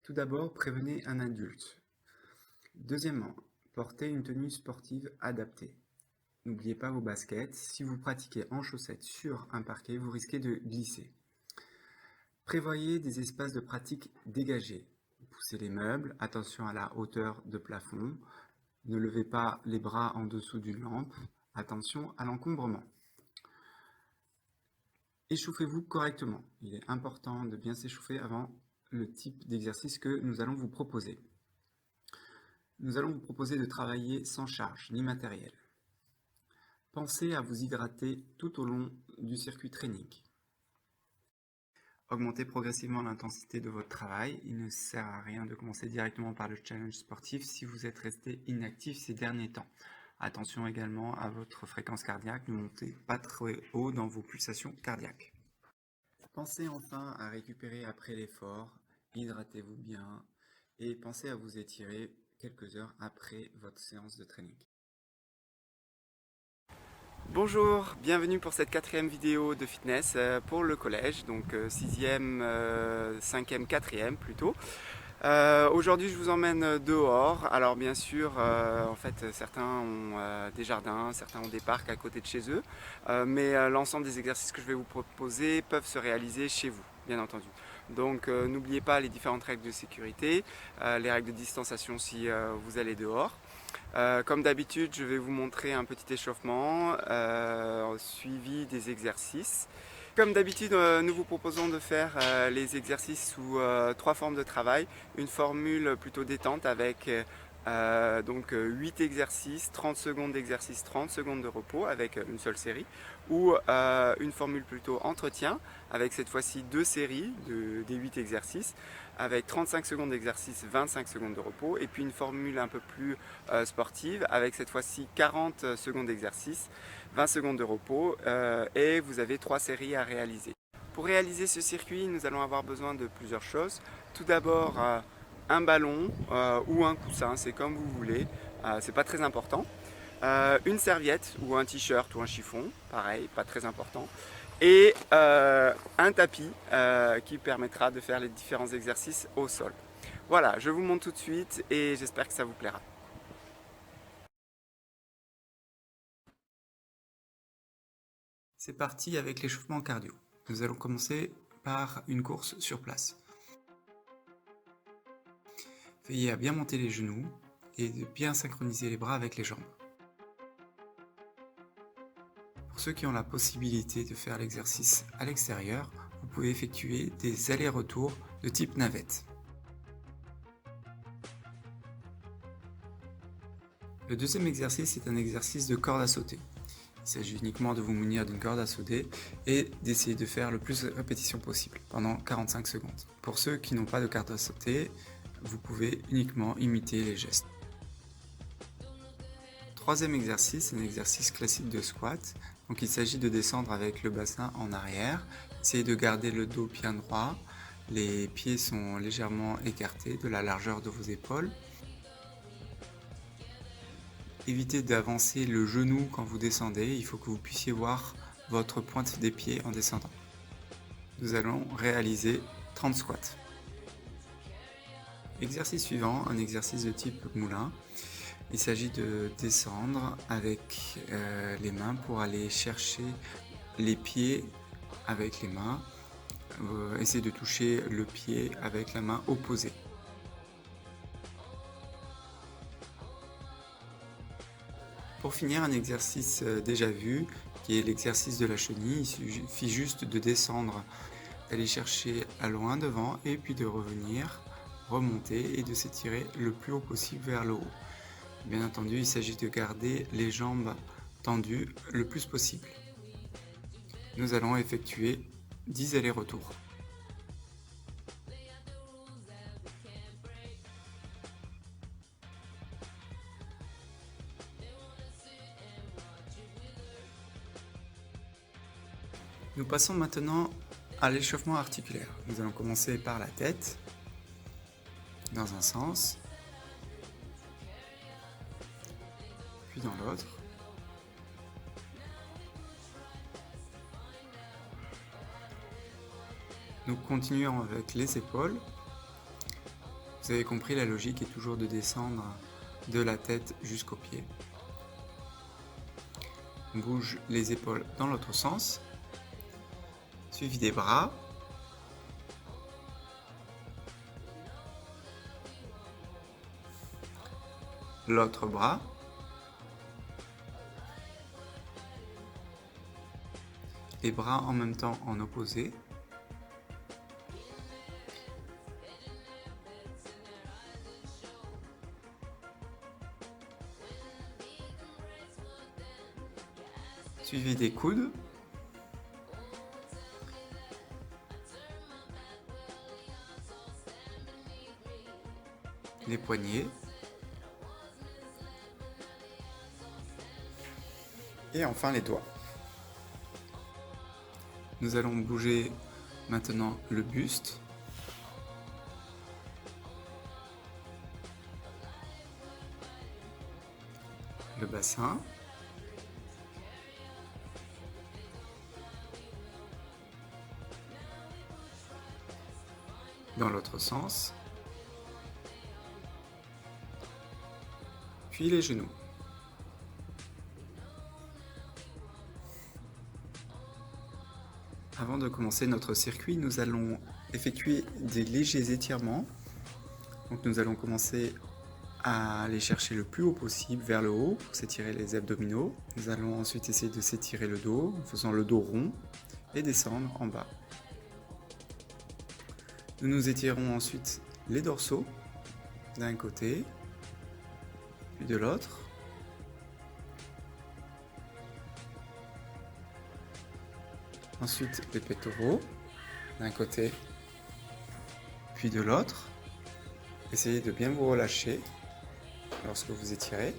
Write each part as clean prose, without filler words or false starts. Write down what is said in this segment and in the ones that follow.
Tout d'abord, prévenez un adulte. Deuxièmement, portez une tenue sportive adaptée. N'oubliez pas vos baskets. Si vous pratiquez en chaussettes sur un parquet, vous risquez de glisser. Prévoyez des espaces de pratique dégagés. Poussez les meubles, attention à la hauteur de plafond. Ne levez pas les bras en dessous d'une lampe. Attention à l'encombrement. Échauffez-vous correctement. Il est important de bien s'échauffer avant le type d'exercice que nous allons vous proposer. Nous allons vous proposer de travailler sans charge ni matériel. Pensez à vous hydrater tout au long du circuit training. Augmentez progressivement l'intensité de votre travail. Il ne sert à rien de commencer directement par le challenge sportif si vous êtes resté inactif ces derniers temps. Attention également à votre fréquence cardiaque, ne montez pas très haut dans vos pulsations cardiaques. Pensez enfin à récupérer après l'effort, hydratez-vous bien et pensez à vous étirer quelques heures après votre séance de training. Bonjour, bienvenue pour cette 4e vidéo de fitness pour le collège, donc 6e, 5e, 4e plutôt. Aujourd'hui je vous emmène dehors. Alors bien sûr, en fait certains ont des jardins, certains ont des parcs à côté de chez eux, mais l'ensemble des exercices que je vais vous proposer peuvent se réaliser chez vous, bien entendu. Donc n'oubliez pas les différentes règles de sécurité, les règles de distanciation si vous allez dehors. Comme d'habitude, je vais vous montrer un petit échauffement suivi des exercices. Comme d'habitude, nous vous proposons de faire les exercices sous 3 formes de travail. Une formule plutôt détente avec 8 exercices, 30 secondes d'exercice, 30 secondes de repos avec une seule série. Ou une formule plutôt entretien avec cette fois-ci 2 séries des 8 exercices avec 35 secondes d'exercice, 25 secondes de repos. Et puis une formule un peu plus sportive avec cette fois-ci 40 secondes d'exercice, 20 secondes de repos et vous avez 3 séries à réaliser. Pour réaliser ce circuit, nous allons avoir besoin de plusieurs choses. Tout d'abord, un ballon ou un coussin, c'est comme vous voulez, c'est pas très important. Une serviette ou un t-shirt ou un chiffon, pareil, pas très important. Et un tapis qui permettra de faire les différents exercices au sol. Voilà, je vous montre tout de suite et j'espère que ça vous plaira. C'est parti avec l'échauffement cardio. Nous allons commencer par une course sur place. Veillez à bien monter les genoux et de bien synchroniser les bras avec les jambes. Pour ceux qui ont la possibilité de faire l'exercice à l'extérieur, vous pouvez effectuer des allers-retours de type navette. Le deuxième exercice est un exercice de corde à sauter. Il s'agit uniquement de vous munir d'une corde à sauter et d'essayer de faire le plus de répétitions possible pendant 45 secondes. Pour ceux qui n'ont pas de corde à sauter, vous pouvez uniquement imiter les gestes. Troisième exercice, un exercice classique de squat. Donc il s'agit de descendre avec le bassin en arrière. Essayez de garder le dos bien droit. Les pieds sont légèrement écartés de la largeur de vos épaules. Évitez d'avancer le genou quand vous descendez, il faut que vous puissiez voir votre pointe des pieds en descendant. Nous allons réaliser 30 squats. Exercice suivant, un exercice de type moulin. Il s'agit de descendre avec les mains pour aller chercher les pieds avec les mains. Essayez de toucher le pied avec la main opposée. Pour finir, un exercice déjà vu, qui est l'exercice de la chenille. Il suffit juste de descendre, d'aller chercher à loin devant et puis de revenir, remonter et de s'étirer le plus haut possible vers le haut. Bien entendu, il s'agit de garder les jambes tendues le plus possible. Nous allons effectuer 10 allers-retours. Nous passons maintenant à l'échauffement articulaire. Nous allons commencer par la tête, dans un sens, puis dans l'autre. Nous continuons avec les épaules, Vous avez compris, la logique est toujours de descendre de la tête jusqu'aux pieds. On bouge les épaules dans l'autre sens, suivi des bras. L'autre bras. Les bras en même temps en opposé. Suivi des coudes. Les poignets. Et enfin les doigts. Nous allons bouger maintenant le buste. Le bassin. Dans l'autre sens. Puis les genoux. Avant de commencer notre circuit, nous allons effectuer des légers étirements. Donc nous allons commencer à aller chercher le plus haut possible vers le haut pour s'étirer les abdominaux. Nous allons ensuite essayer de s'étirer le dos en faisant le dos rond et descendre en bas. Nous nous étirons ensuite les dorsaux d'un côté puis de l'autre. Ensuite les pectoraux d'un côté puis de l'autre. Essayez de bien vous relâcher lorsque vous étirez.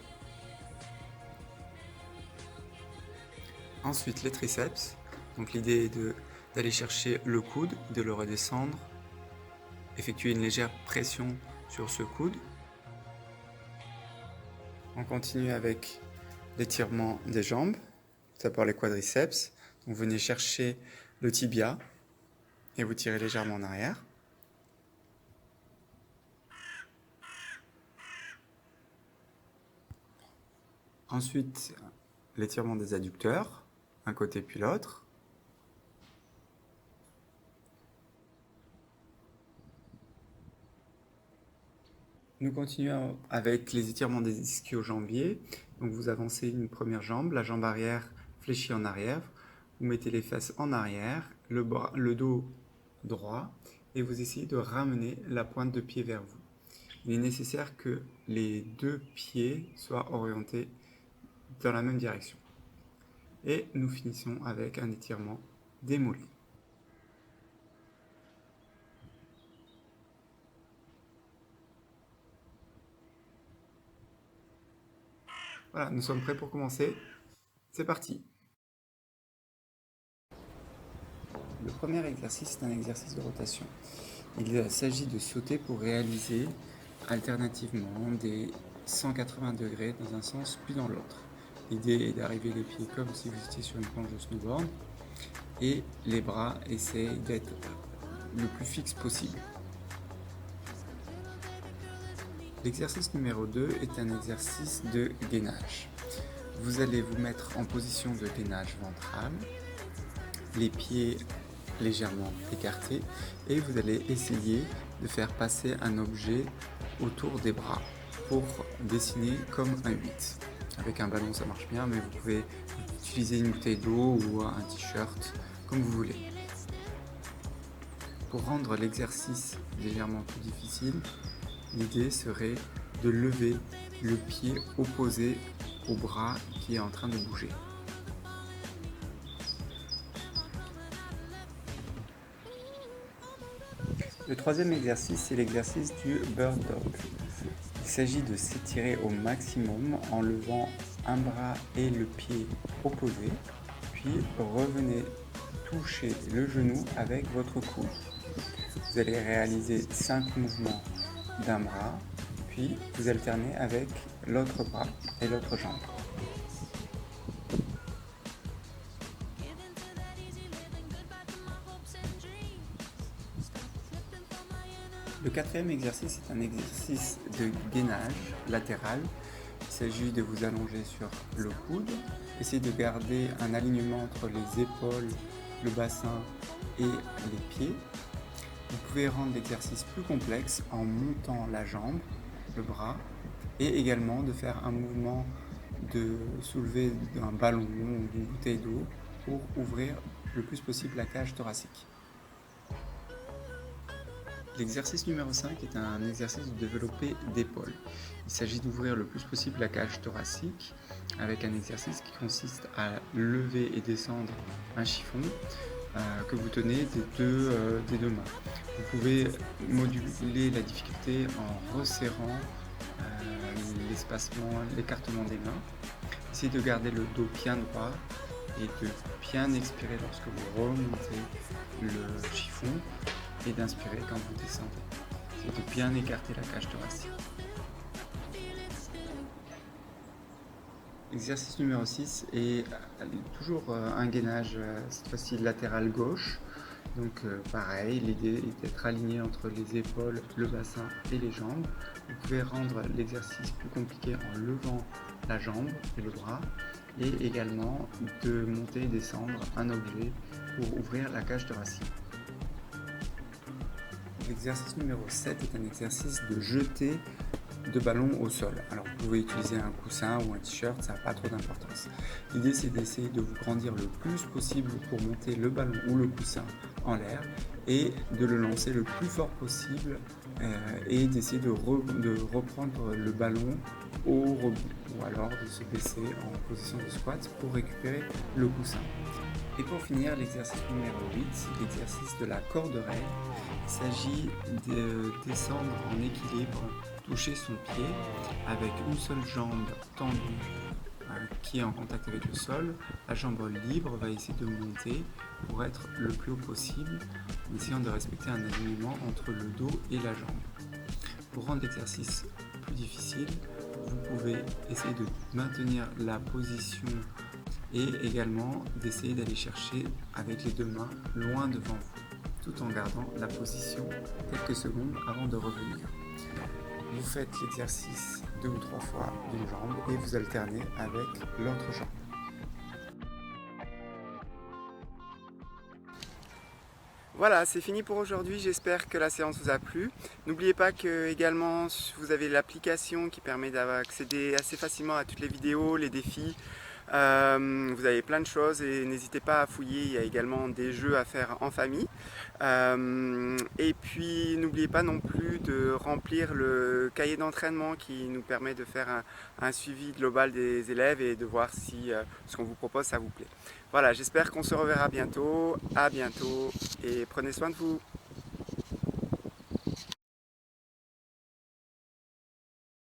Ensuite les triceps. Donc l'idée est d'aller chercher le coude, de le redescendre, effectuer une légère pression sur ce coude. On continue avec l'étirement des jambes, tout d'abord les quadriceps. Donc venez chercher le tibia et vous tirez légèrement en arrière. Ensuite, l'étirement des adducteurs, un côté puis l'autre. Nous continuons avec les étirements des ischio-jambiers. Donc vous avancez une première jambe, la jambe arrière fléchie en arrière. Vous mettez les fesses en arrière, le dos droit et vous essayez de ramener la pointe de pied vers vous. Il est nécessaire que les deux pieds soient orientés dans la même direction. Et nous finissons avec un étirement des mollets. Voilà, nous sommes prêts pour commencer. C'est parti! Le premier exercice est un exercice de rotation. Il s'agit de sauter pour réaliser alternativement des 180 degrés dans un sens puis dans l'autre. L'idée est d'arriver les pieds comme si vous étiez sur une planche de snowboard et les bras essaient d'être le plus fixe possible. L'exercice numéro 2 est un exercice de gainage. Vous allez vous mettre en position de gainage ventral, les pieds légèrement écartés et vous allez essayer de faire passer un objet autour des bras pour dessiner comme un 8. Avec un ballon ça marche bien, mais vous pouvez utiliser une bouteille d'eau ou un t-shirt comme vous voulez. Pour rendre l'exercice légèrement plus difficile, l'idée serait de lever le pied opposé au bras qui est en train de bouger. Le troisième exercice, c'est l'exercice du bird dog. Il s'agit de s'étirer au maximum en levant un bras et le pied opposé, puis revenez toucher le genou avec votre coude. Vous allez réaliser 5 mouvements d'un bras, puis vous alternez avec l'autre bras et l'autre jambe. Le quatrième exercice est un exercice de gainage latéral. Il s'agit de vous allonger sur le coude, essayer de garder un alignement entre les épaules, le bassin et les pieds. Vous pouvez rendre l'exercice plus complexe en montant la jambe, le bras, et également de faire un mouvement de soulever d'un ballon ou d'une bouteille d'eau pour ouvrir le plus possible la cage thoracique. L'exercice numéro 5 est un exercice de développé d'épaule. Il s'agit d'ouvrir le plus possible la cage thoracique avec un exercice qui consiste à lever et descendre un chiffon que vous tenez des deux mains. Vous pouvez moduler la difficulté en resserrant l'espacement, l'écartement des mains. Essayez de garder le dos bien droit et de bien expirer lorsque vous remontez le chiffon et d'inspirer quand vous descendez. C'est de bien écarter la cage thoracique. Exercice numéro 6 est toujours un gainage, cette fois-ci latéral gauche. Donc pareil, l'idée est d'être aligné entre les épaules, le bassin et les jambes. Vous pouvez rendre l'exercice plus compliqué en levant la jambe et le bras et également de monter et descendre un objet pour ouvrir la cage thoracique. L'exercice numéro 7 est un exercice de jeter de ballon au sol. Alors vous pouvez utiliser un coussin ou un t-shirt, ça n'a pas trop d'importance. L'idée c'est d'essayer de vous grandir le plus possible pour monter le ballon ou le coussin en l'air et de le lancer le plus fort possible et d'essayer de reprendre le ballon au rebond ou alors de se baisser en position de squat pour récupérer le coussin. Et pour finir, l'exercice numéro 8, c'est l'exercice de la corde raide. Il s'agit de descendre en équilibre, toucher son pied avec une seule jambe tendue qui est en contact avec le sol. La jambe libre va essayer de monter pour être le plus haut possible, en essayant de respecter un alignement entre le dos et la jambe. Pour rendre l'exercice plus difficile, vous pouvez essayer de maintenir la position et également d'essayer d'aller chercher avec les deux mains loin devant vous, tout en gardant la position quelques secondes avant de revenir. Vous faites l'exercice 2 ou 3 fois d'une jambe et vous alternez avec l'autre jambe. Voilà, c'est fini pour aujourd'hui, j'espère que la séance vous a plu. N'oubliez pas que également vous avez l'application qui permet d'accéder assez facilement à toutes les vidéos, les défis. Vous avez plein de choses et n'hésitez pas à fouiller, il y a également des jeux à faire en famille. Et puis n'oubliez pas non plus de remplir le cahier d'entraînement qui nous permet de faire un suivi global des élèves et de voir si ce qu'on vous propose ça vous plaît. Voilà, j'espère qu'on se reverra bientôt, à bientôt et prenez soin de vous.